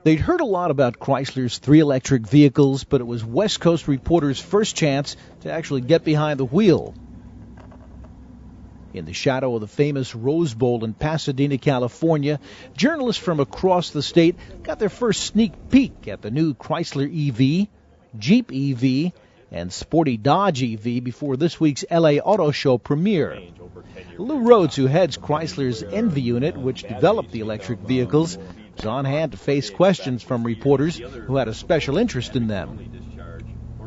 They'd heard a lot about Chrysler's 3 electric vehicles, but it was West Coast reporters' first chance to actually get behind the wheel. In the shadow of the famous Rose Bowl in Pasadena, California, journalists from across the state got their first sneak peek at the new Chrysler EV, Jeep EV, and sporty Dodge EV before this week's LA Auto Show premiere. Lou Rhodes, who heads Chrysler's Envy unit, which developed the electric vehicles, was on hand to face questions from reporters who had a special interest in them.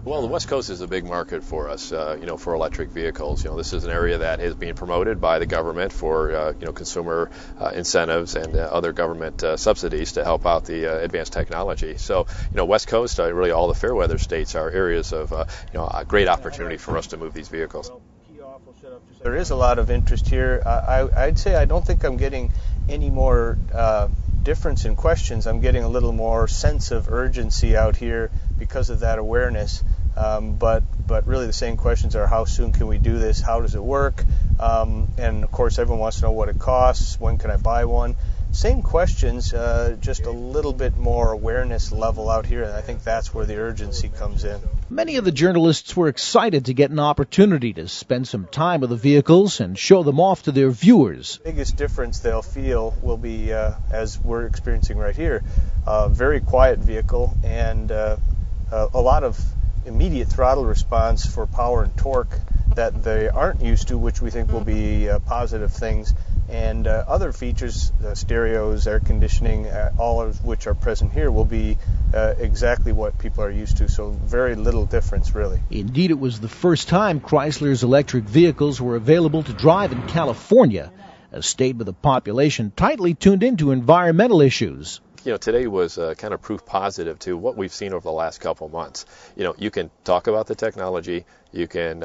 Well, the West Coast is a big market for us, for electric vehicles. This is an area that is being promoted by the government for, consumer incentives and other government subsidies to help out the advanced technology. So, West Coast, really all the fair weather states are areas of, a great opportunity for us to move these vehicles. There is a lot of interest here. I'd say I don't think I'm getting any more difference in questions. I'm getting a little more sense of urgency out here because of that awareness. But really the same questions are: how soon can we do this? How does it work? And of course everyone wants to know what it costs. When can I buy one? Same questions, just a little bit more awareness level out here, and I think that's where the urgency comes in. Many of the journalists were excited to get an opportunity to spend some time with the vehicles and show them off to their viewers. The biggest difference they'll feel will be, as we're experiencing right here, a very quiet vehicle and a lot of immediate throttle response for power and torque that they aren't used to, which we think will be positive things. And other features, stereos, air conditioning, all of which are present here, will be exactly what people are used to, so very little difference, really. Indeed, it was the first time Chrysler's electric vehicles were available to drive in California, a state with a population tightly tuned into environmental issues. Today was kind of proof positive to what we've seen over the last couple months. You can talk about the technology, you can,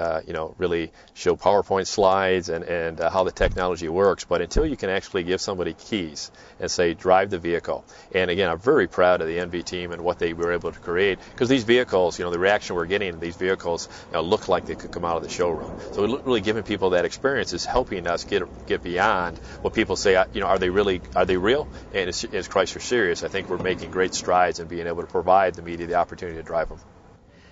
really show PowerPoint slides and how the technology works, but until you can actually give somebody keys and say, drive the vehicle. And again, I'm very proud of the Envy team and what they were able to create, because these vehicles, the reaction we're getting, these vehicles look like they could come out of the showroom. So really giving people that experience is helping us get beyond what people say, are they real? And is Chrysler serious? I think we're making great strides in being able to provide the media the opportunity to drive them.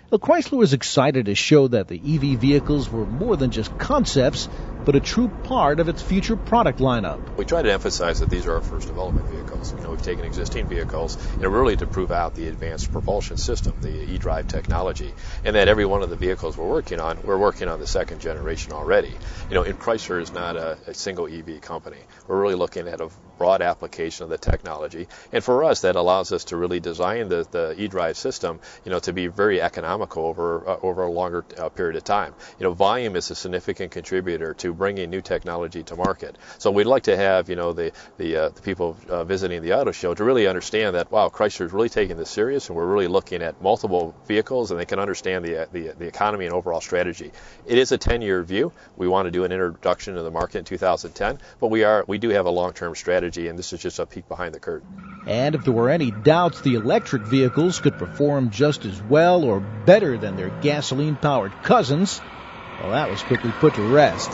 Well, Chrysler was excited to show that the EV vehicles were more than just concepts, but a true part of its future product lineup. We try to emphasize that these are our first development vehicles. We've taken existing vehicles, really to prove out the advanced propulsion system, the e-drive technology, and that every one of the vehicles we're working on the second generation already. And Chrysler is not a single EV company. We're really looking at a broad application of the technology, and for us that allows us to really design the e-drive system, to be very economical over a longer period of time. Volume is a significant contributor to bringing new technology to market. So we'd like to have the people visiting the auto show to really understand that, wow, Chrysler is really taking this serious, and we're really looking at multiple vehicles, and they can understand the economy and overall strategy. It is a 10-year view. We want to do an introduction to the market in 2010, but we do have a long-term strategy, and this is just a peek behind the curtain. And if there were any doubts the electric vehicles could perform just as well or better than their gasoline-powered cousins, well, that was quickly put to rest.